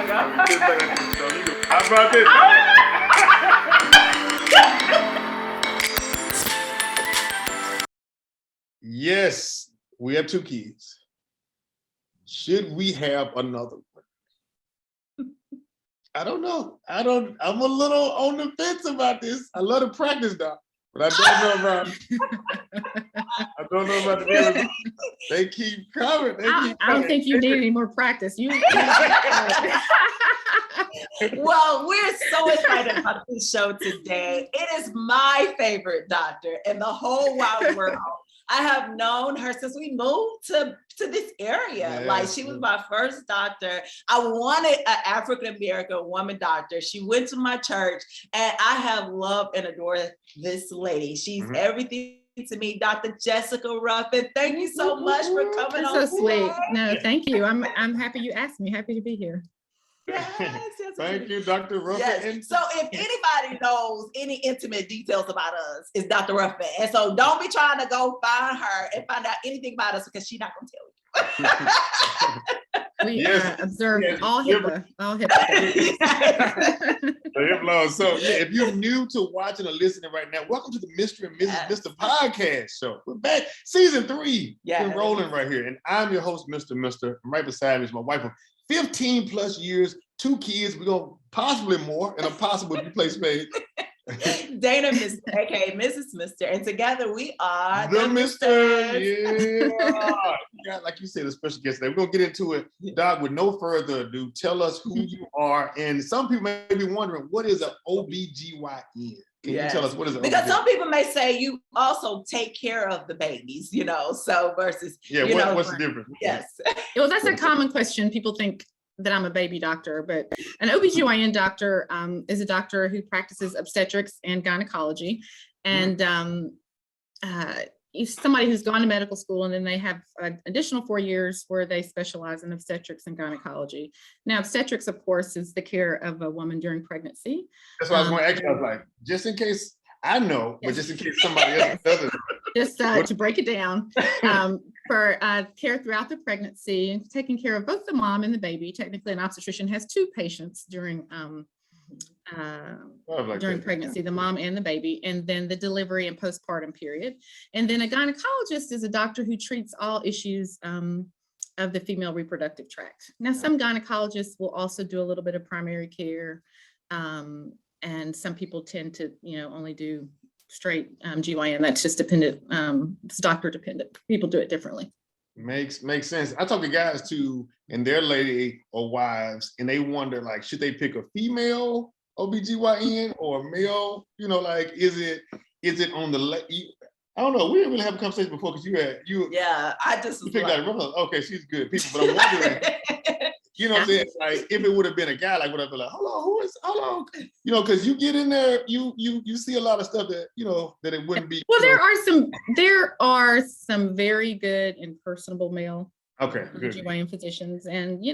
How about this? Yes, we have 2 kids. Should we have another one? I don't know. I'm a little on the fence about this. I love to practice, Doc, but I don't know about the results. They keep coming. I don't think you need any more practice. Well, we're so excited about this show today. It is my favorite doctor in the whole wide world. I have known her since we moved to this area. Yeah, like she was my first doctor. I wanted an African-American woman doctor. She went to my church and I have loved and adored this lady. She's everything to me, Dr. Jessica Ruffin. Thank you so much for coming on. That's so sweet. No, thank you. I'm happy you asked me. Happy to be here. Yes, Thank you, Dr. Ruffin. Yes. So if anybody knows any intimate details about us, it's Dr. Ruffin. And so don't be trying to go find her and find out anything about us because she's not going to tell you. We observe all HIPAA. So if you're new to watching or listening right now, welcome to the Mr. and Mrs. Mr. Podcast Show. We're back, season 3. We're rolling right here. And I'm your host, Mr. I'm right beside me is my wife of 15 plus years, 2 kids. We're going to possibly more, and a possible replace spade. Dana, Mr. aka Mrs. Mr. And together we are the Mr. Yeah. Like you said, a special guest today. We're going to get into it. Doc, with no further ado, tell us who you are. And some people may be wondering, what is an OB-GYN? Can you tell us what is it? Because some people may say you also take care of the babies, so versus, what's the difference? Yes. Well, that's a common question. People think that I'm a baby doctor, but an OB-GYN doctor is a doctor who practices obstetrics and gynecology. And somebody who's gone to medical school, and then they have an additional 4 years where they specialize in obstetrics and gynecology. Now, obstetrics, of course, is the care of a woman during pregnancy. That's what I was going to ask you. I was like, just in case I know, but just in case somebody else doesn't. Just to break it down, for care throughout the pregnancy, taking care of both the mom and the baby. Technically, an obstetrician has 2 patients during pregnancy, the mom and the baby, and then the delivery and postpartum period. And then a gynecologist is a doctor who treats all issues of the female reproductive tract. Now, some gynecologists will also do a little bit of primary care, and some people tend to, only do straight GYN. That's just dependent. It's doctor dependent. People do it differently. Makes sense. I talk to guys too, and their lady or wives, and they wonder, like, should they pick a female OB-GYN or a male? Is it on the I don't know. We didn't really have a conversation before because I just you picked out okay, she's good people, but I'm wondering. What I'm saying? Like, if it would have been a guy, like, would I be like, hold on, because you get in there, you see a lot of stuff that, that it wouldn't be. Well, there are some very good and personable male GYN physicians, and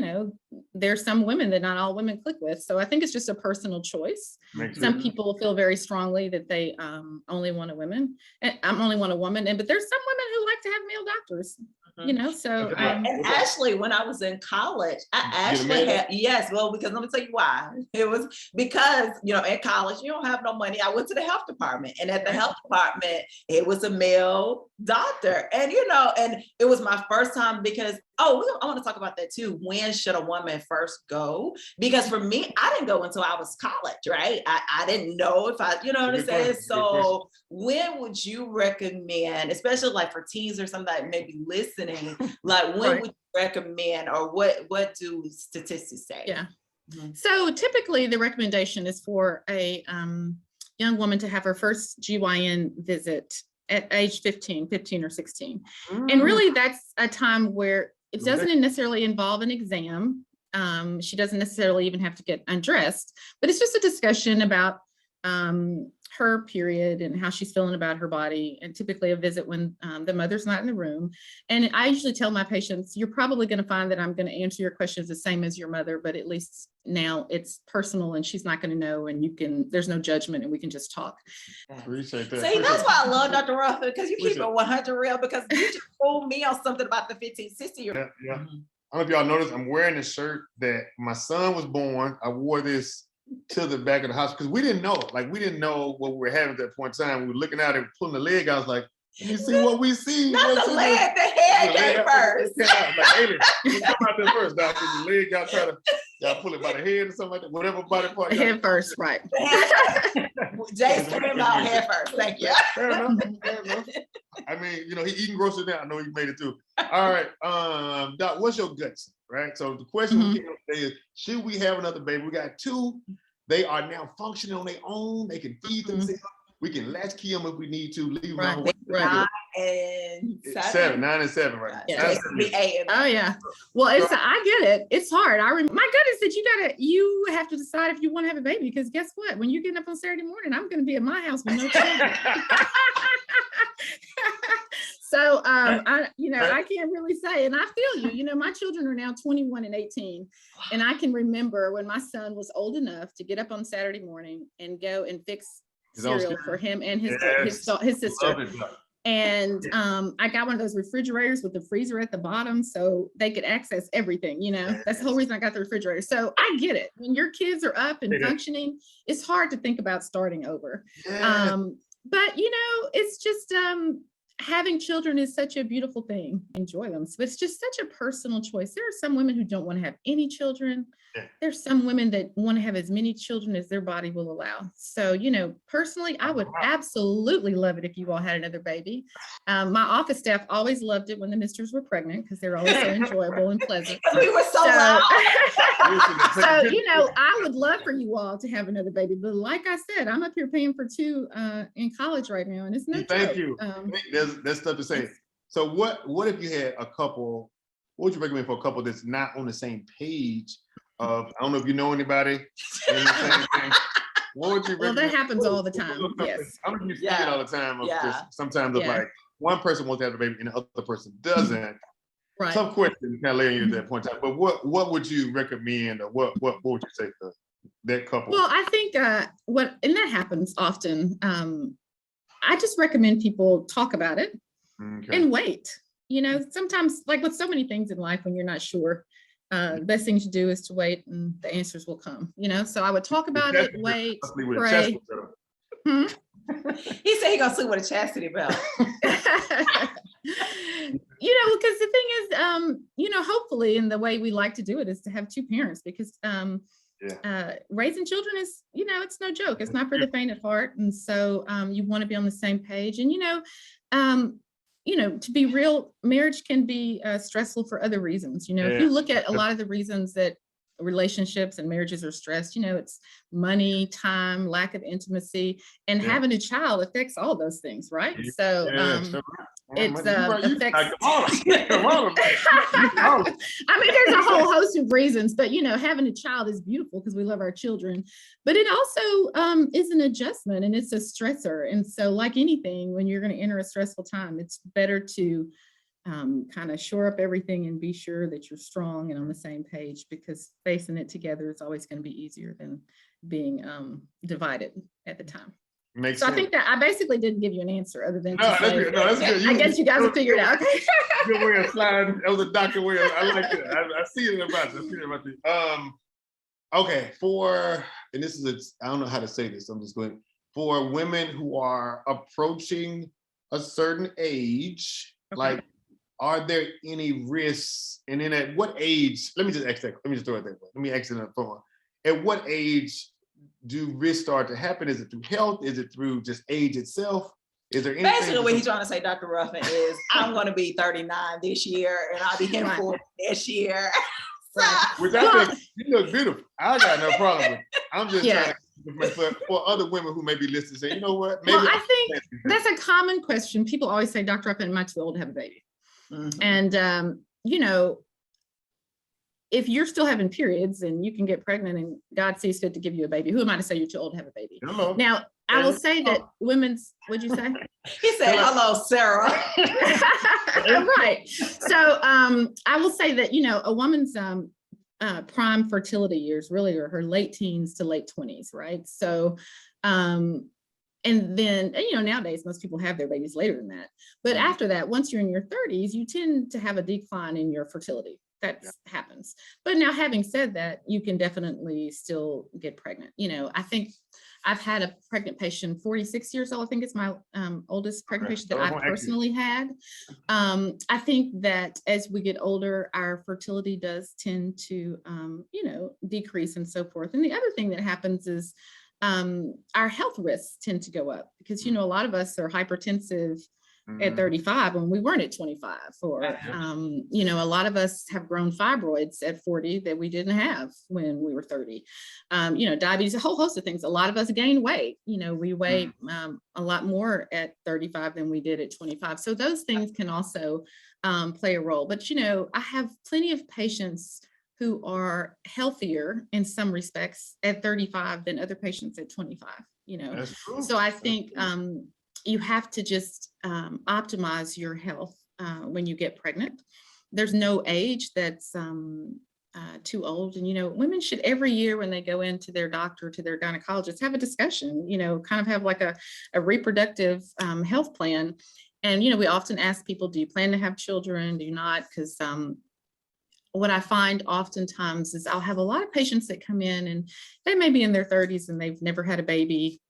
there's some women that not all women click with. So I think it's just a personal choice. Some people feel very strongly that they only want a woman, and only want a woman, but there's some women who like to have male doctors. So and actually, when I was in college, I actually had because let me tell you why. It was because in college you don't have no money. I went to the health department, and at the health department it was a male doctor, and and it was my first time because I want to talk about that too. When should a woman first go? Because for me, I didn't go until I was college, right? I didn't know if I, what I'm saying. So when would you recommend, especially like for teens or somebody that may be listening, like when would you recommend, or what do statistics say? Yeah. So typically the recommendation is for a young woman to have her first GYN visit at age 15 or 16. And really that's a time where it doesn't necessarily involve an exam. She doesn't necessarily even have to get undressed, but it's just a discussion about her period and how she's feeling about her body, and typically a visit when the mother's not in the room. And I usually tell my patients, you're probably going to find that I'm going to answer your questions the same as your mother, but at least now it's personal and she's not going to know, and there's no judgment, and we can just talk. Appreciate that. See, that's why I love Dr. Ruffin, because you keep it 100 real, because you just told me on something about the 15, 60 year old. I don't know if y'all noticed, I'm wearing a shirt that my son was born. I wore this to the back of the house because we didn't know. Like, we didn't know what we were having at that point in time. We were looking out and pulling the leg. I was like, you see what we see? Not the leg, the head came first. Like, Haley, you come out there first, dog. The leg, y'all pull it by the head or something like that. Whatever body part. Head first, right. Jace came out head first. Thank you. Fair enough. I mean, he eating groceries now. I know he made it through. All right. Doc, what's your guts? Right. So the question we came up today is, should we have another baby? We got 2. They are now functioning on their own. They can feed themselves. We can latchkey them if we need to. Leave them. Right. 9 and 7. 9 and 7, right? Yeah. Oh yeah. Well, I get it. It's hard. My gut is that you have to decide if you want to have a baby, because guess what? When you're getting up on Saturday morning, I'm going to be at my house with no children. So I can't really say, and I feel you. My children are now 21 and 18, and I can remember when my son was old enough to get up on Saturday morning and go and fix cereal for him and his sister. And I got one of those refrigerators with the freezer at the bottom so they could access everything. That's the whole reason I got the refrigerator. So I get it. When your kids are up and functioning, it's hard to think about starting over. But it's just having children is such a beautiful thing. Enjoy them. So it's just such a personal choice. There are some women who don't want to have any children. There's some women that want to have as many children as their body will allow. So, personally, I would absolutely love it if you all had another baby. My office staff always loved it when the misters were pregnant because they're always so enjoyable and pleasant. We were so loud. So, I would love for you all to have another baby. But like I said, I'm up here paying for 2 in college right now. And it's no Thank joke. You. There's stuff to say. So what if you had a couple, what would you recommend for a couple that's not on the same page of, I don't know if you know anybody in the same thing. What would you recommend? Well, that happens all the time. Yes. I don't know if you see it all the time. Sometimes of like, one person wants to have a baby and the other person doesn't. Right. Some questions kind of laying you at that point in time. But what would you recommend, or what would you say for that couple? Well, I think and that happens often. I just recommend people talk about it and wait. Sometimes, like with so many things in life, when you're not sure, the best thing to do is to wait and the answers will come, So I would talk about it, wait, pray. He said he's going to sleep with a chastity belt. Because the thing is, hopefully, and the way we like to do it is to have 2 parents, because raising children is, it's no joke. It's not for the faint of heart. And so you want to be on the same page. And, to be real, marriage can be stressful for other reasons. If you look at a lot of the reasons that relationships and marriages are stressed, it's money, time, lack of intimacy, and having a child affects all those things, right? So it's affects. I mean, there's a whole host of reasons, but having a child is beautiful because we love our children, but it also is an adjustment and it's a stressor. And so, like anything, when you're going to enter a stressful time, it's better to kind of shore up everything and be sure that you're strong and on the same page, because facing it together is always going to be easier than being divided at the time. Makes so sense. I think that I basically didn't give you an answer other than that's good. I guess you guys will figure it out. Okay. Good way of sliding. That was a doctor way. I like it. I see it about you. Okay, and this is I don't know how to say this. I'm just going for women who are approaching a certain age, like, are there any risks? And then at what age, let me just ask that, let me just throw it that way. Let me ask it in a form. At what age do risks start to happen? Is it through health? Is it through just age itself? Is there anything? Basically, what he's trying to say, Dr. Ruffin, is I'm going to be 39 this year and I'll be hitting 40 this year. Which I think you look beautiful. I got no problem with it. I'm just trying to, for other women who may be listening, say, you know what? Maybe I think that's a common question. People always say, Dr. Ruffin, am I too old to have a baby? And, if you're still having periods and you can get pregnant and God sees fit to give you a baby, who am I to say you're too old to have a baby? Hello. Now, I will say that what'd you say? He said, hello, Sarah. Right. So I will say that, a woman's prime fertility years really are her late teens to late 20s, right? So, and then, nowadays, most people have their babies later than that. But after that, once you're in your 30s, you tend to have a decline in your fertility. That happens. But now, having said that, you can definitely still get pregnant. I think I've had a pregnant patient, 46 years old. I think it's my oldest pregnant patient that I personally had. I think that as we get older, our fertility does tend to, decrease and so forth. And the other thing that happens is our health risks tend to go up because, a lot of us are hypertensive at 35 when we weren't at 25, or a lot of us have grown fibroids at 40 that we didn't have when we were 30. Diabetes, a whole host of things. A lot of us gain weight. We weigh a lot more at 35 than we did at 25. So those things can also play a role. But I have plenty of patients who are healthier in some respects at 35 than other patients at 25. That's true. So I think you have to just optimize your health when you get pregnant. There's no age that's too old. And, women should every year when they go into their doctor, to their gynecologist, have a discussion, kind of have like a reproductive health plan. And, we often ask people, do you plan to have children? Do you not? Because what I find oftentimes is I'll have a lot of patients that come in and they may be in their 30s and they've never had a baby.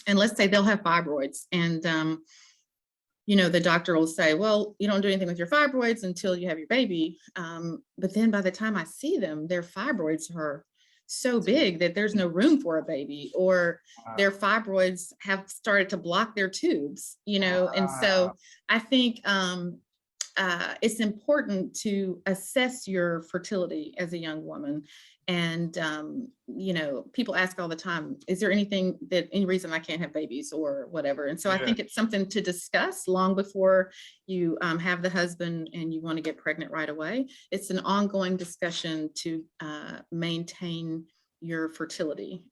And let's say they'll have fibroids, and the doctor will say, well, you don't do anything with your fibroids until you have your baby. But then by the time I see them, their fibroids are so big that there's no room for a baby, or their fibroids have started to block their tubes, and so I think it's important to assess your fertility as a young woman. And, people ask all the time, is there any reason I can't have babies or whatever? And so I think it's something to discuss long before you have the husband and you want to get pregnant right away. It's an ongoing discussion to maintain your fertility.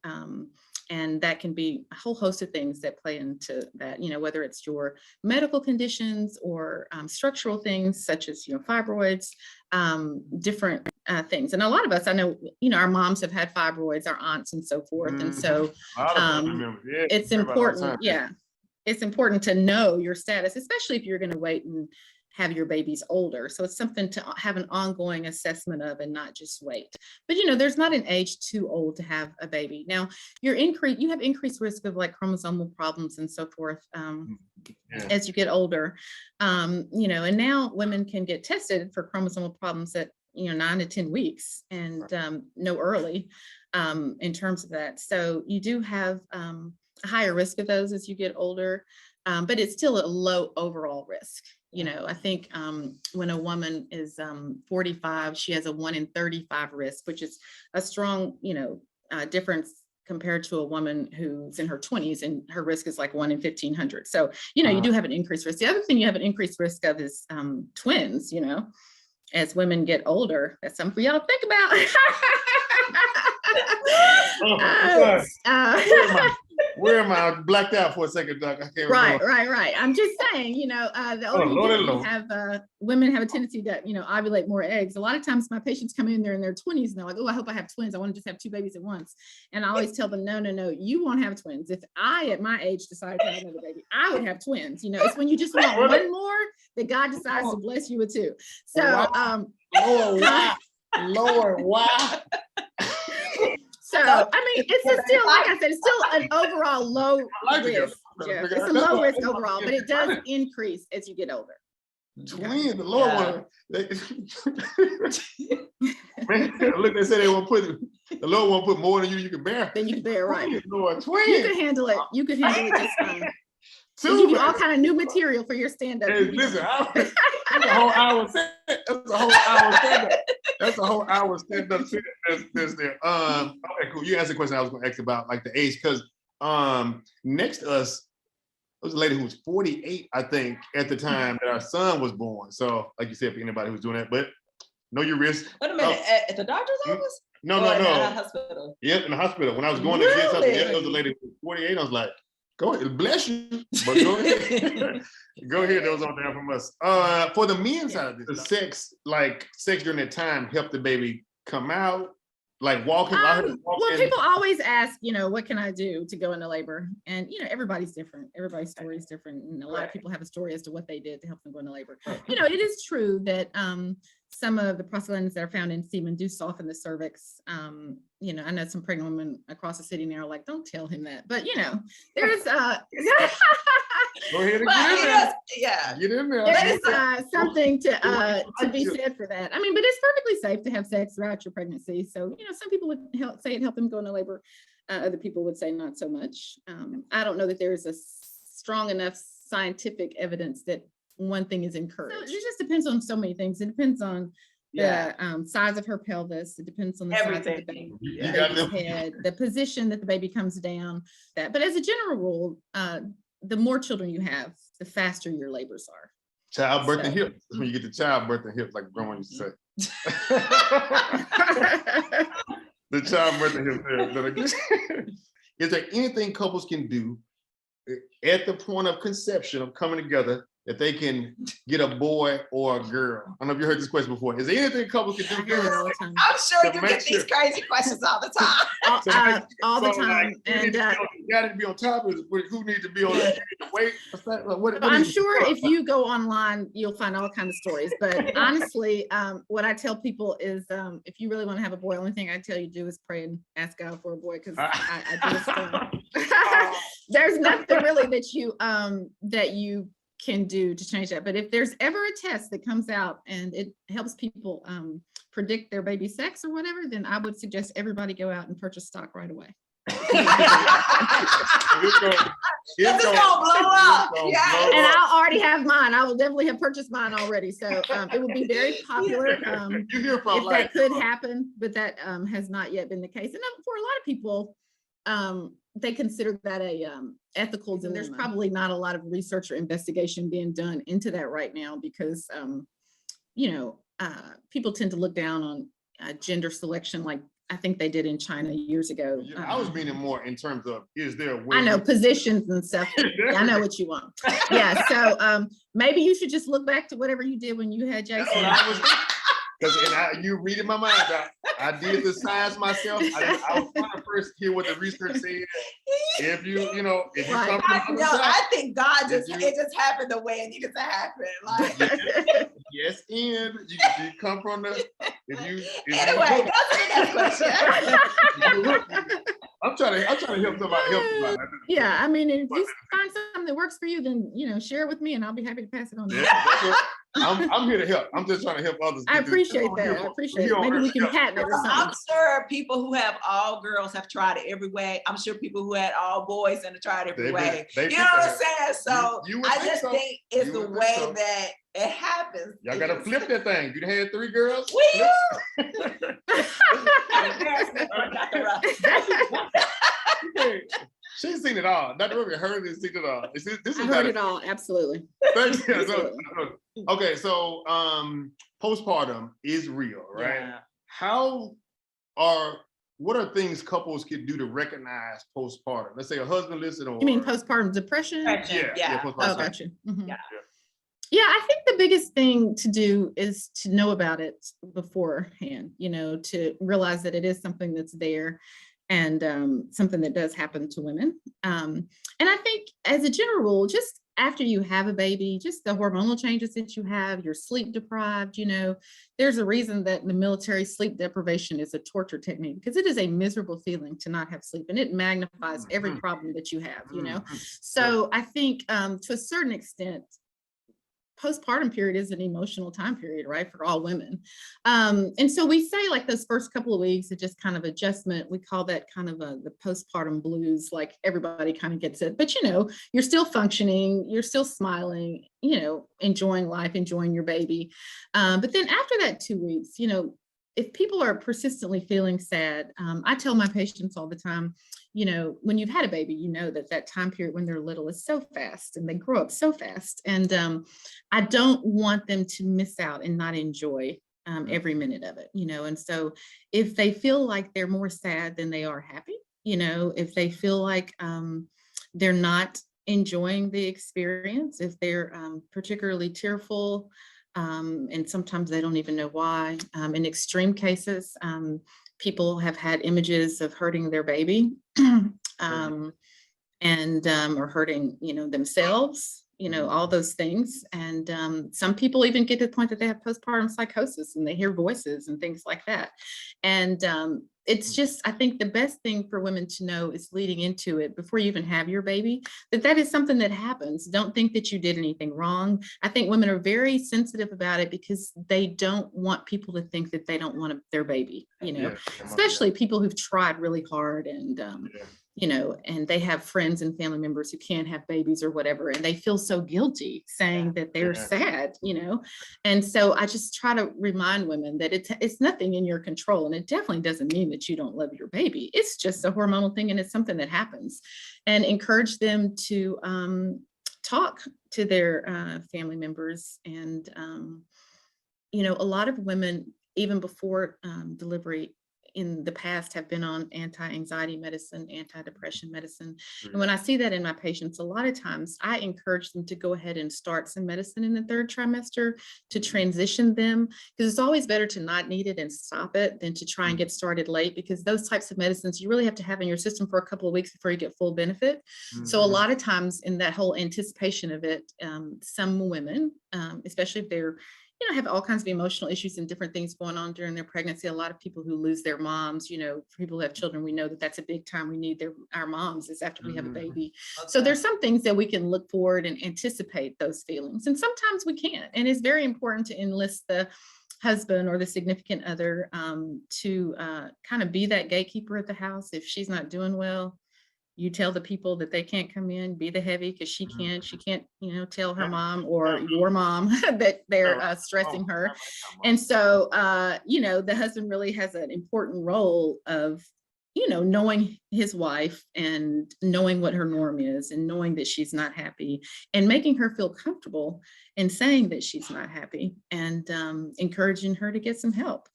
And that can be a whole host of things that play into that, whether it's your medical conditions or structural things such as, fibroids, different things. And a lot of us, I know, our moms have had fibroids, our aunts and so forth. And so it's important. It's important to know your status, especially if you're going to wait and have your babies older. So it's something to have an ongoing assessment of and not just wait. But, there's not an age too old to have a baby. Now, you have increased risk of like chromosomal problems and so forth as you get older. And now women can get tested for chromosomal problems at 9 to 10 weeks and no early in terms of that. So you do have a higher risk of those as you get older, but it's still a low overall risk. I think when a woman is 45, she has a 1 in 35 risk, which is a strong, difference compared to a woman who's in her 20s and her risk is like 1 in 1,500. So, you do have an increased risk. The other thing you have an increased risk of is twins, as women get older. That's something for y'all to think about. Where am I? Blacked out for a second, Doc. I can't remember. Right. I'm just saying, the older you have, women have a tendency to, ovulate more eggs. A lot of times my patients come in there in their 20s and they're like, oh, I hope I have twins. I want to just have 2 babies at once. And I always tell them, no, you won't have twins. If I, at my age, decided to have another baby, I would have twins. It's when you just want one more that God decides to bless you with 2. So, Lord, why? So, it's still, like I said, it's still an overall low risk. It's a low risk overall, but it does increase as you get older. Twins, the Lord one. Look, they say they won't put the Lord won't put more than you can bear. Then you can bear, right? Lord, twins. You can handle it. You can handle it just fine. We'll give you all kind of new material for your stand-up. Hey, listen, that's a whole hour stand-up. That's a whole hour stand-up that's there. Okay, cool. You asked the question I was going to ask about, like the age, because next to us was a lady who was 48, I think, at the time that our son was born. So, like you said, for anybody who's doing that, but know your risk. Wait a minute, at the doctor's office? No. In the hospital? Yep, in the hospital. When I was going to get something, there was a lady who was 48. I was like, go ahead, bless you. But go ahead. Go ahead, those on down from us. For the men's side of this, the sex during that time helped the baby come out, like walking. Well, people always ask, what can I do to go into labor? And, everybody's different. Everybody's story is different. And a lot of people have a story as to what they did to help them go into labor. It is true that some of the prostaglandins that are found in semen do soften the cervix. You know, I know some pregnant women across the city now are like, don't tell him that. But, you know, there's Go ahead and get in there. Yeah. Get in there. There's something to be said for that. I mean, but it's perfectly safe to have sex throughout your pregnancy. So, you know, some people would say it helped them go into labor. Other people would say not so much. I don't know that there is a strong enough scientific evidence that one thing is encouraged. So it just depends on so many things. It depends on the size of her pelvis. It depends on the size of the baby, the head, the position that the baby comes down. But as a general rule, the more children you have, the faster your labors are. Childbirth and hips. That's when you get the childbirth and hips, like grandma used to say. The childbirth and hips. Is there anything couples can do at the point of conception, of coming together, that they can get a boy or a girl? I don't know if you heard this question before. Is there anything couples can do? I'm sure you get these crazy questions all the time. All the time. And you got to be on top of it. Who needs to be on it? Wait. I'm sure if you go online, you'll find all kinds of stories. But honestly, what I tell people is, if you really want to have a boy, the only thing I tell you to do is pray and ask God for a boy, because I do this. There's nothing really that you can do to change that. But if there's ever a test that comes out and it helps people predict their baby sex or whatever, then I would suggest everybody go out and purchase stock right away. It's gonna blow up. And I already have mine. I will definitely have purchased mine already. So it would be very popular if that could happen, but that has not yet been the case. And for a lot of people, they consider that a ethical dilemma. There's probably not a lot of research or investigation being done into that right now, because you know, people tend to look down on gender selection, like I think they did in China years ago. I was meaning more in terms of, is there a way? I know, positions and stuff. I know what you want. Yeah, so maybe you should just look back to whatever you did when you had Jason. Because you reading my mind. I did the science myself. I was trying to first hear what the research said. If you come from the side, I think God it just happened the way it needed to happen. Like, yes, and you come from the. Anyway, that's the next question. I'm trying to help somebody. Yeah, I mean, if you find something that works for you, then share it with me, and I'll be happy to pass it on. Yeah, I'm here to help. I'm just trying to help others. I appreciate that. I appreciate it. Maybe we can patent it or something. I'm sure people who have all girls have tried it every way. I'm sure people who had all boys and have tried it every way. You know what I'm saying? So I just think it's the way that it happens. Y'all gotta flip that thing. You had 3 girls. She's seen it all. Dr. Ruffin heard it, seen it all. I heard it all, absolutely. Okay, so postpartum is real, right? Yeah. What are things couples could do to recognize postpartum? Let's say a husband listen, or you mean postpartum depression? Yeah. Oh, gotcha. Mm-hmm. Yeah, I think the biggest thing to do is to know about it beforehand, to realize that it is something that's there, and something that does happen to women. And I think as a general rule, just after you have a baby, just the hormonal changes that you have, you're sleep deprived, there's a reason that in the military sleep deprivation is a torture technique, because it is a miserable feeling to not have sleep, and it magnifies every problem that you have, So I think to a certain extent, postpartum period is an emotional time period, right, for all women. And so we say like those first couple of weeks are just kind of adjustment. We call that kind of the postpartum blues, like everybody kind of gets it. But, you're still functioning, you're still smiling, enjoying life, enjoying your baby. But then after that 2 weeks, if people are persistently feeling sad, I tell my patients all the time, when you've had a baby, that time period when they're little is so fast and they grow up so fast. And I don't want them to miss out and not enjoy every minute of it, And so if they feel like they're more sad than they are happy, if they feel like they're not enjoying the experience, if they're particularly tearful, and sometimes they don't even know why. In extreme cases, people have had images of hurting their baby and or hurting, themselves, all those things. And some people even get to the point that they have postpartum psychosis and they hear voices and things like that. And it's just, I think the best thing for women to know is leading into it before you even have your baby, that is something that happens. Don't think that you did anything wrong. I think women are very sensitive about it because they don't want people to think that they don't want their baby, especially people who've tried really hard and, and they have friends and family members who can't have babies or whatever, and they feel so guilty saying that they're sad, And so I just try to remind women that it's nothing in your control, and it definitely doesn't mean that you don't love your baby. It's just a hormonal thing, and it's something that happens. And encourage them to talk to their family members. And a lot of women, even before delivery, in the past have been on anti-anxiety medicine, antidepressant medicine. And when I see that in my patients, a lot of times I encourage them to go ahead and start some medicine in the third trimester to transition them, because it's always better to not need it and stop it than to try and get started late, because those types of medicines you really have to have in your system for a couple of weeks before you get full benefit. So a lot of times in that whole anticipation of it, some women, especially if they're have all kinds of emotional issues and different things going on during their pregnancy. A lot of people who lose their moms, for people who have children, we know that that's a big time we need our moms is after we have a baby. Okay. So there's some things that we can look forward and anticipate those feelings. And sometimes we can't. And it's very important to enlist the husband or the significant other to kind of be that gatekeeper at the house. If she's not doing well, you tell the people that they can't come in, be the heavy, because she can't, tell her mom or your mom that they're stressing her. And so, the husband really has an important role of, knowing his wife and knowing what her norm is and knowing that she's not happy and making her feel comfortable in saying that she's not happy and encouraging her to get some help.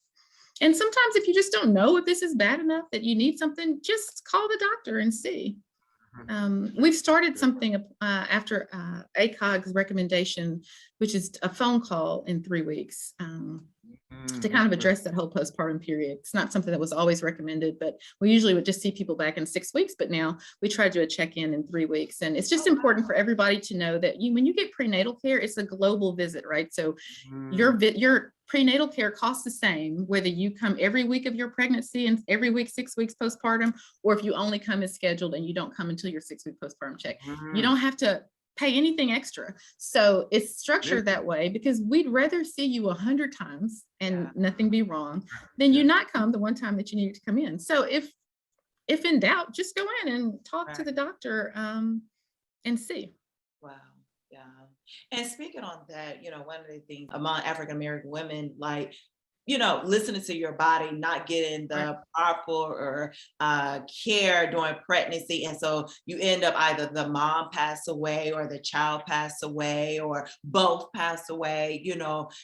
And sometimes if you just don't know if this is bad enough that you need something, just call the doctor and see. We've started something after ACOG's recommendation, which is a phone call in 3 weeks to kind of address that whole postpartum period. It's not something that was always recommended, but we usually would just see people back in 6 weeks, but now we try to do a check-in in 3 weeks. And it's just important for everybody to know that when you get prenatal care, it's a global visit, right? So your prenatal care costs the same, whether you come every week of your pregnancy and every week, 6 weeks postpartum, or if you only come as scheduled and you don't come until your 6-week postpartum check. You don't have to pay anything extra. So it's structured that way because we'd rather see you 100 times and nothing be wrong than you not come the one time that you need to come in. So if in doubt, just go in and talk to the doctor and see. Wow. Yeah. And speaking on that, one of the things among African-American women, listening to your body, not getting the proper or care during pregnancy. And so you end up either the mom passed away or the child passed away or both passed away.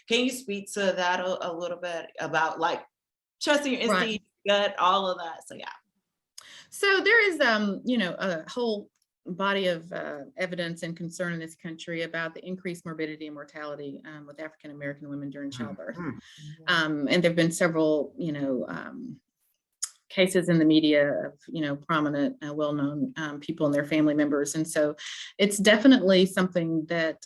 Can you speak to that a little bit about trusting your instinct, gut, all of that? So, yeah. So there is, a whole body of evidence and concern in this country about the increased morbidity and mortality with African-American women during childbirth. And there've been several, cases in the media of, prominent, well-known people and their family members. And so it's definitely something that,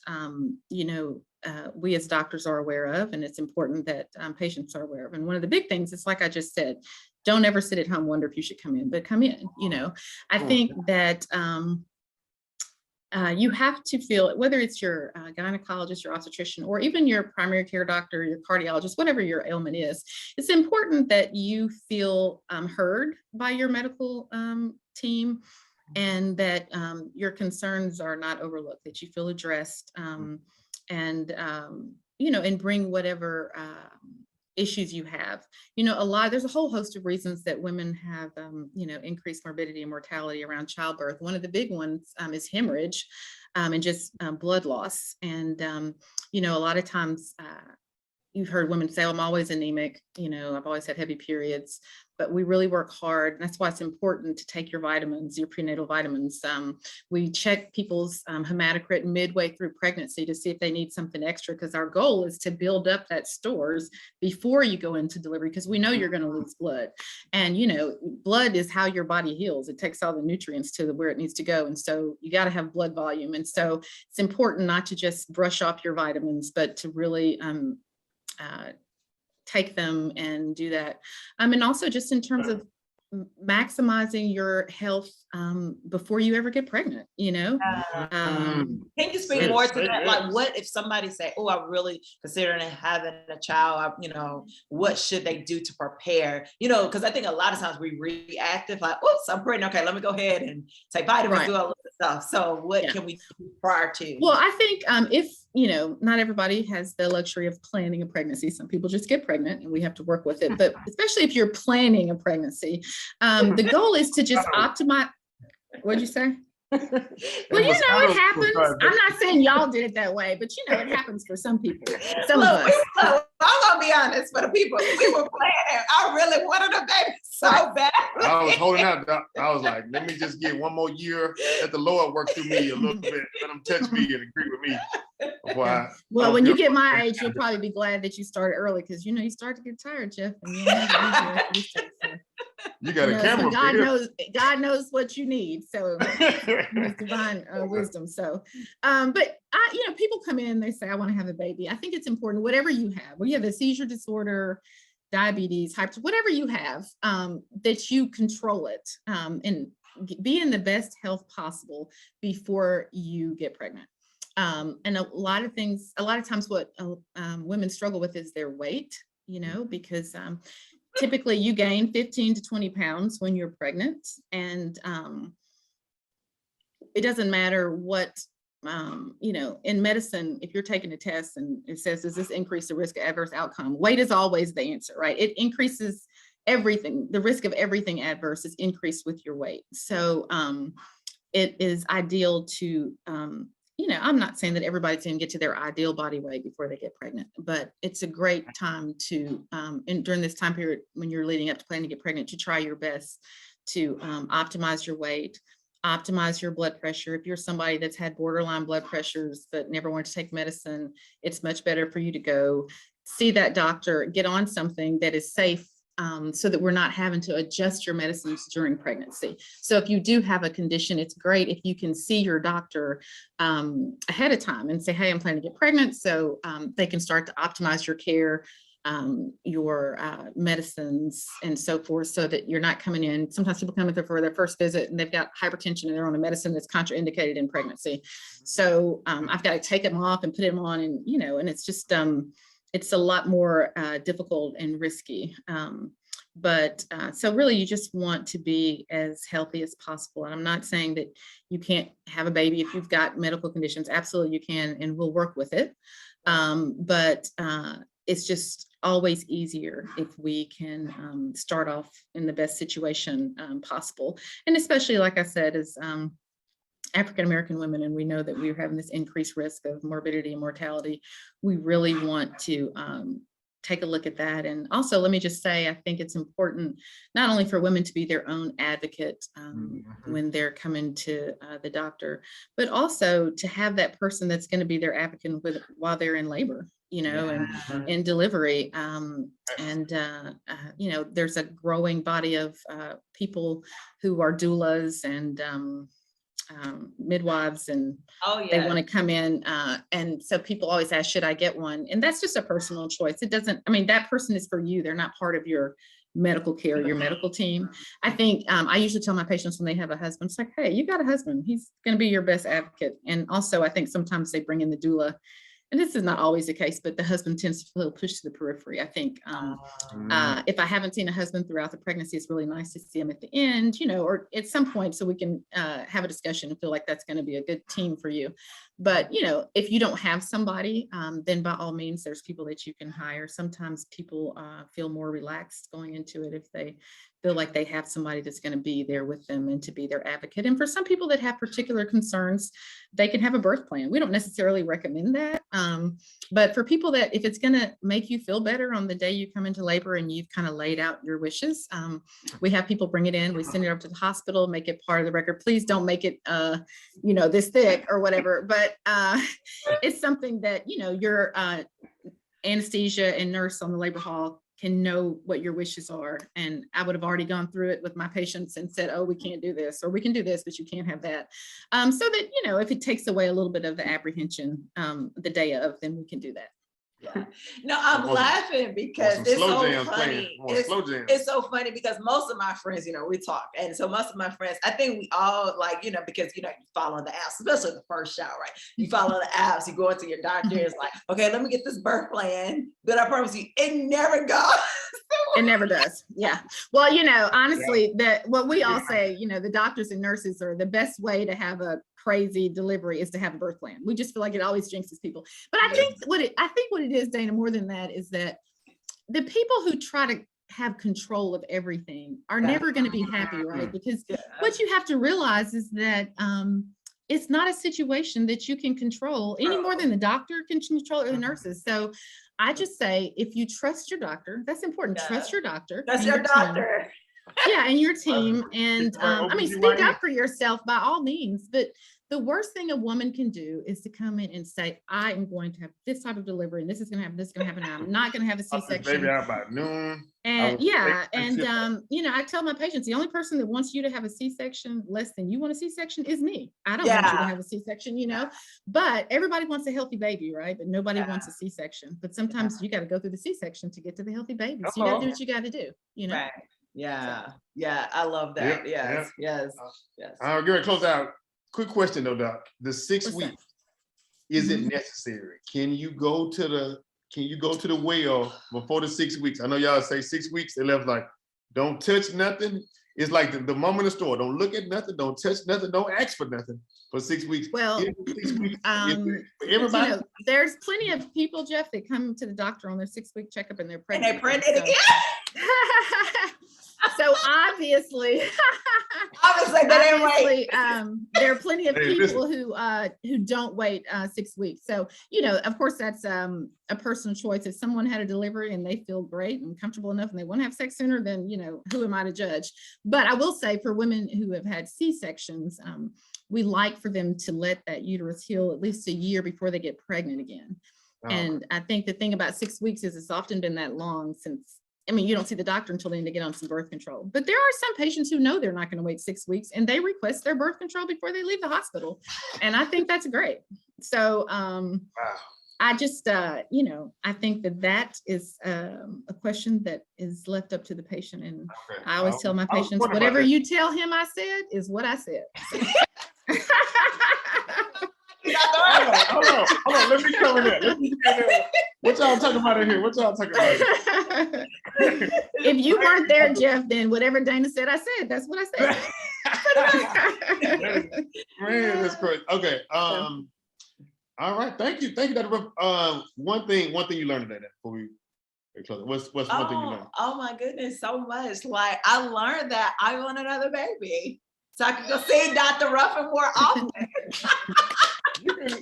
we as doctors are aware of, and it's important that patients are aware of. And one of the big things is, like I just said, don't ever sit at home, wonder if you should come in, but come in. I think that you have to feel, whether it's your gynecologist, your obstetrician, or even your primary care doctor, your cardiologist, whatever your ailment is, it's important that you feel heard by your medical team, and that your concerns are not overlooked, that you feel addressed, and bring whatever issues you have. There's a whole host of reasons that women have, increased morbidity and mortality around childbirth. One of the big ones is hemorrhage and just blood loss. And, a lot of times you've heard women say, I'm always anemic, I've always had heavy periods. but we really work hard. And that's why it's important to take your vitamins, your prenatal vitamins. We check people's hematocrit midway through pregnancy to see if they need something extra, because our goal is to build up that stores before you go into delivery, because we know you're going to lose blood. And, you know, blood is how your body heals. It takes all the nutrients to where it needs to go. And so you got to have blood volume. And so it's important not to just brush off your vitamins, but to really take them and do that. And also just in terms of maximizing your health before you ever get pregnant, you know. Can you speak more to that? Like, what if somebody say, oh, I'm really considering having a child, you know, what should they do to prepare? You know, because I think a lot of times we reactive, like, oops, I'm pregnant, okay, let me go ahead and take vitamins, do all of this stuff. So what can we do prior to? Well, I think if, you know, not everybody has the luxury of planning a pregnancy. Some people just get pregnant and we have to work with it. But especially if you're planning a pregnancy, the goal is to just optimize. What'd you say? Well, you know, it happens. I'm not saying y'all did it that way, but you know, it happens for some people. Some of us. I'm gonna be honest, for the people, we were planning. I really wanted a baby so bad. I was holding out. I was like, let me just get one more year. Let the Lord work through me a little bit. Let him touch me and agree with me. Well, when you get my age, you'll probably be glad that you started early, because you know you start to get tired, Jeff. And you got a camera. So God knows what you need. So it's divine wisdom. So, but you know, people come in, they say, I want to have a baby. I think it's important, whatever you have, whether you have a seizure disorder, diabetes, hypertension, whatever you have, that you control it and be in the best health possible before you get pregnant. And a lot of times what women struggle with is their weight, you know, because typically you gain 15 to 20 pounds when you're pregnant. And it doesn't matter what, you know, in medicine, if you're taking a test and it says, does this increase the risk of adverse outcome? Weight is always the answer, right? It increases everything. The risk of everything adverse is increased with your weight. So it is ideal to, you know, I'm not saying that everybody's going to get to their ideal body weight before they get pregnant, but it's a great time to, and during this time period when you're leading up to planning to get pregnant, to try your best to optimize your weight, optimize your blood pressure. If you're somebody that's had borderline blood pressures but never wanted to take medicine, it's much better for you to go see that doctor, get on something that is safe, so that we're not having to adjust your medicines during pregnancy. So if you do have a condition, it's great if you can see your doctor ahead of time and say, hey, I'm planning to get pregnant. So they can start to optimize your care, your medicines and so forth, so that you're not coming in. Sometimes people come in for their first visit and they've got hypertension and they're on a medicine that's contraindicated in pregnancy. So I've got to take them off and put them on, and, you know, and it's just, it's a lot more difficult and risky. So really you just want to be as healthy as possible. And I'm not saying that you can't have a baby if you've got medical conditions. Absolutely you can, and we'll work with it. But it's just always easier if we can start off in the best situation possible. And especially, like I said, as African-American women, and we know that we're having this increased risk of morbidity and mortality, we really want to take a look at that. And also, let me just say, I think it's important not only for women to be their own advocate when they're coming to the doctor, but also to have that person that's going to be their advocate while they're in labor, you know, and in delivery. You know, there's a growing body of people who are doulas and midwives, and they want to come in, and so people always ask, should I get one? And that's just a personal choice. It doesn't, I mean, that person is for you. They're not part of your medical care, your medical team. I think I usually tell my patients when they have a husband, it's like, hey, you got a husband, he's going to be your best advocate. And also I think sometimes they bring in the doula, and this is not always the case, but the husband tends to feel pushed to the periphery. I think if I haven't seen a husband throughout the pregnancy, it's really nice to see him at the end, you know, or at some point, so we can have a discussion and feel like that's going to be a good team for you. But, you know, if you don't have somebody, then by all means, there's people that you can hire. Sometimes people feel more relaxed going into it if feel like they have somebody that's going to be there with them and to be their advocate. And for some people that have particular concerns, they can have a birth plan. We don't necessarily recommend that. But for people that, if it's going to make you feel better on the day you come into labor and you've kind of laid out your wishes, we have people bring it in, we send it up to the hospital, make it part of the record. Please don't make it, this thick or whatever, but it's something that, your anesthesia and nurse on the labor hall can know what your wishes are. And I would have already gone through it with my patients and said, oh, we can't do this, or we can do this, but you can't have that. So that, if it takes away a little bit of the apprehension the day of, then we can do that. Yeah. No, I'm laughing because it's so funny. It's so funny because most of my friends, we talk. And so most of my friends, I think we all because, you follow the apps, especially the first shot, right? You follow the apps, you go into your doctor, it's like, okay, let me get this birth plan. But I promise you, it never goes. It never does. Yeah. Well, honestly, what we all say, the doctors and nurses are the best way to have a crazy delivery is to have a birth plan. We just feel like it always jinxes people. But I think what it is, Dana, more than that, is that the people who try to have control of everything are never going to be happy, right? Because what you have to realize is that it's not a situation that you can control any more than the doctor can control or the nurses. So I just say, if you trust your doctor, that's important. Trust your doctor. Trust your doctor. Yeah, and your team. And speak up for yourself by all means. But the worst thing a woman can do is to come in and say, I am going to have this type of delivery, and this is going to happen, this is going to happen. I'm not going to have a C-section. Maybe out by noon. And I tell my patients, the only person that wants you to have a C-section less than you want a C-section is me. I don't want you to have a C-section, but everybody wants a healthy baby, right? But nobody wants a C-section. But sometimes you got to go through the C-section to get to the healthy baby. So you got to do what you got to do, Right. Yeah. Yeah. I love that. Yes. I'll give it a close out. Quick question though, Doc. The 6 weeks, is it necessary? Can you go to the well before the 6 weeks? I know y'all say 6 weeks, they left like, don't touch nothing. It's like the mom in the store. Don't look at nothing, don't touch nothing, don't ask for nothing for 6 weeks. Well, 6 weeks, everybody. There's plenty of people, Jeff, that come to the doctor on their 6-week checkup and they're pregnant. And they're pregnant again. So obviously, there are plenty of people who don't wait 6 weeks. So, of course, that's a personal choice. If someone had a delivery and they feel great and comfortable enough and they want to have sex sooner, then, who am I to judge? But I will say, for women who have had C-sections, we like for them to let that uterus heal at least a year before they get pregnant again. And I think the thing about 6 weeks is it's often been that long since, you don't see the doctor until then to get on some birth control. But there are some patients who know they're not going to wait 6 weeks and they request their birth control before they leave the hospital. And I think that's great. So I just, I think that is a question that is left up to the patient. And I always tell my patients, whatever you tell him I said is what I said. Hold on. Let me come in there. What y'all talking about in here? If you weren't there, Jeff, then whatever Dana said, I said. That's what I said. Man, that's crazy. Okay. All right. Thank you, Dr. One thing you learned today before we close. What's one thing you learned? Oh my goodness, so much. Like, I learned that I want another baby, so I can go see Dr. Ruffin more often.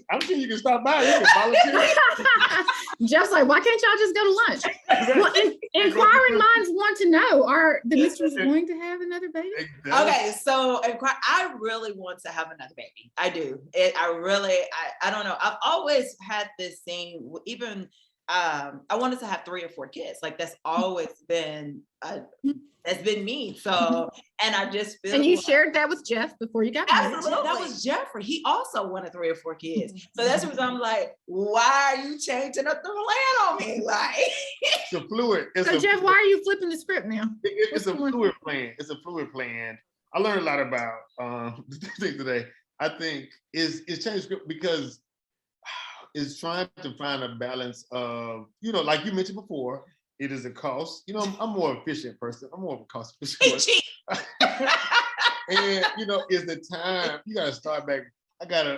I'm sure you can stop by. You can volunteer. Jeff's like, why can't y'all just go to lunch? Well, inquiring minds want to know, are the mistress going to have another baby? Okay, so I really want to have another baby. I do. I don't know. I've always had this thing, even I wanted to have 3 or 4 kids. Like, that's always been that's been me. So, and I just feel. And you shared that with Jeff before you got married. Absolutely. That was Jeffrey. He also wanted 3 or 4 kids. So that's what I'm like, why are you changing up the plan on me? Like, it's a fluid. So Jeff, why are you flipping the script now? It's a fluid plan. It's a fluid plan. I learned a lot about the thing today. I think it's changed script because it's trying to find a balance of, like you mentioned before, it is a cost. I'm a more efficient person. I'm more of a cost efficient person. And, it's the time. You got to start back.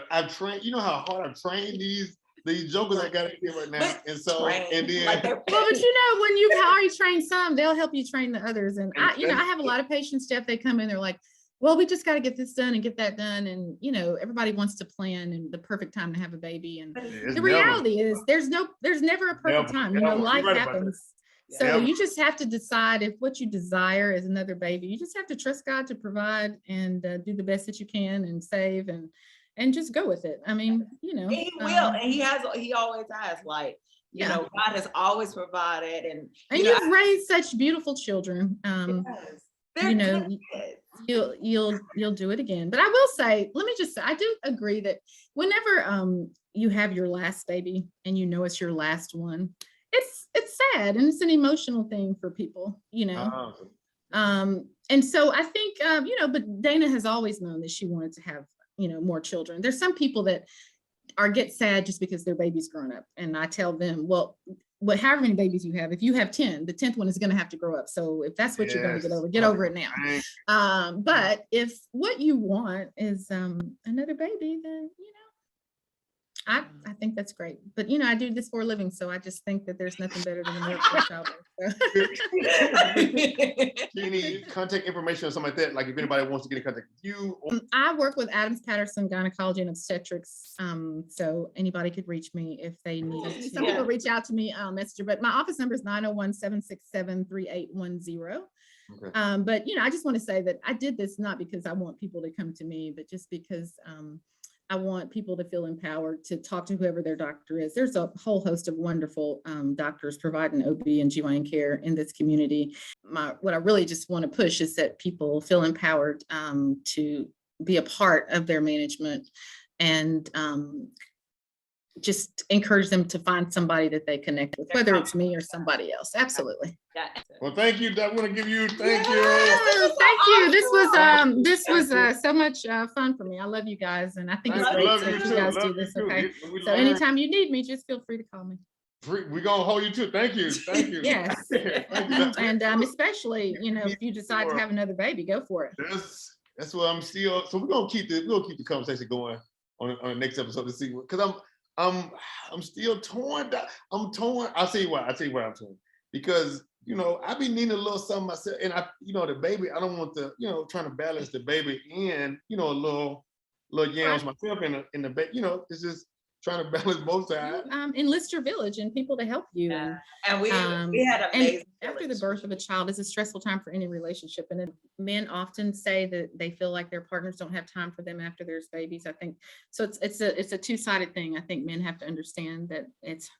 I've trained, how hard I've trained these these jokers I got in here right now. And so, and then. Like well, but when you've already trained some, they'll help you train the others. And I have a lot of patients, Jeff, they come in, they're like, well, we just got to get this done and get that done. And, everybody wants to plan and the perfect time to have a baby. And the reality is there's never a perfect time. Life happens. So you just have to decide if what you desire is another baby. You just have to trust God to provide and do the best that you can and save and just go with it. I mean, He will, and he always has, like, God has always provided, and you've raised such beautiful children. You'll do it again. But I will say, let me just say, I do agree that whenever you have your last baby and it's your last one, it's sad and it's an emotional thing for people, and so I think but Dana has always known that she wanted to have more children. There's some people that get sad just because their baby's grown up, and I tell them, well, however many babies you have, if you have 10, the 10th one is going to have to grow up. So if that's what you're going to get over it now. But if what you want is another baby, then I think that's great. But I do this for a living, so I just think that there's nothing better than a miracle childbirth. Do you need contact information or something like that? Like if anybody wants to get in contact with you? I work with Adams Patterson Gynecology and Obstetrics. So anybody could reach me if they need it. Some people reach out to me on Messenger, but my office number is 901-767-3810. Okay. But I just want to say that I did this not because I want people to come to me, but just because I want people to feel empowered to talk to whoever their doctor is. There's a whole host of wonderful doctors providing OB and GYN care in this community. What I really just want to push is that people feel empowered to be a part of their management and just encourage them to find somebody that they connect with, whether it's me or somebody else. Absolutely. Well, thank you. I want to give you thank you. Thank you. This was so much fun for me. I love you guys, and I think it's great that you guys do this. Okay. So anytime you need me, just feel free to call me. We're gonna hold you too. Thank you. Yes. Thank you. And especially, if you decide to have another baby, go for it. That's what I'm still. So we're gonna keep the conversation going on the next episode to see because I'm still torn. I'm torn. I'll tell you why I'm torn. Because I be needing a little something myself, and the baby. I don't want the trying to balance the baby and a little yams myself in the baby. It's just trying to balance both sides. Enlist your village and people to help you. Yeah. And we had amazing. After the birth of a child is a stressful time for any relationship, and men often say that they feel like their partners don't have time for them after there's babies. I think so. It's a two-sided thing. I think men have to understand that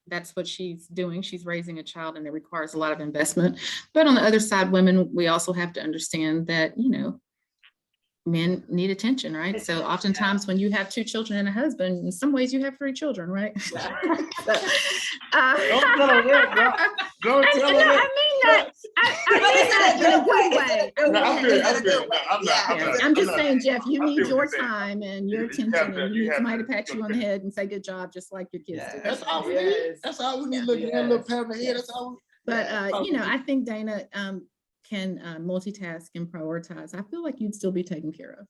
that's what she's doing. She's raising a child, and it requires a lot of investment. But on the other side, women, we also have to understand that men need attention, right? So oftentimes when you have 2 children and a husband, in some ways you have 3 children, right? Don't tell her that. Don't tell her that. I mean that in a good way. I'm just saying, Jeff, you need your time and your attention, and you need somebody to pat you on the head and say, good job, just like your kids do. That's all we need. That's all we need. Look, a little pat on the head. That's all. But I think Dana can multitask and prioritize. I feel like you'd still be taken care of.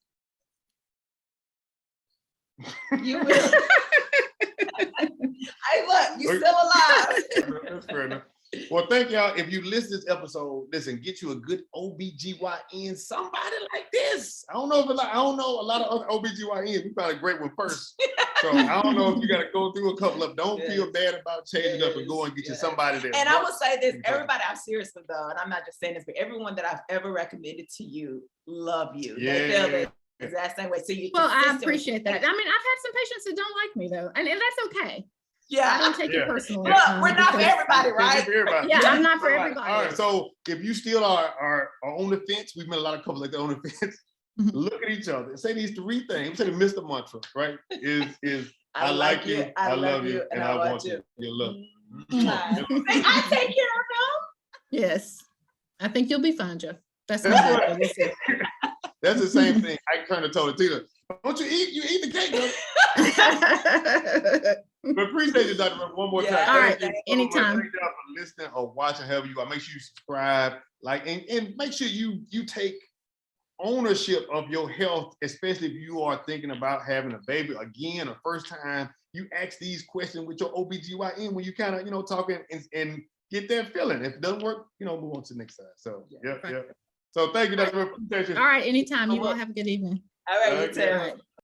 You will. Hey, look, you're still alive. That's fair enough. Well, thank y'all. If you listen to this episode, listen, get you a good OB-GYN, somebody like this. I don't know a lot of other OB-GYNs. We found a great one first. So I don't know if you got to go through a couple of them. Don't feel bad about changing up and go and get you somebody there. And I will say this, everybody I've seriously done, and I'm not just saying this, but everyone that I've ever recommended to you, love you. Yeah. They feel the exact same way. So I appreciate that. I mean, I've had some patients that don't like me though, and that's okay. Yeah, I don't take it personally. Look, we're not for everybody, right? Yeah, I'm not for everybody. All right, so if you still are on the fence, we've met a lot of couples like that on the fence. Look at each other and say these 3 things. We say the Mr. Mantra, right? Is I like you, I love you, and I want you. Your love. I take care of them. Yes, I think you'll be fine, Jeff. That's the same thing. I kind of told Tina, don't you eat the cake, girl. But appreciate you, Dr. One more time. All right, anytime. Thank you for listening or watching, however you are. Make sure you subscribe, and make sure you take ownership of your health, especially if you are thinking about having a baby again, or first time. you ask these questions with your OB-GYN when you kind of, talking and get that feeling. If it doesn't work, move on to the next side. So, yeah. So thank you, Dr. All right, anytime. You all have a good evening. All right, you too.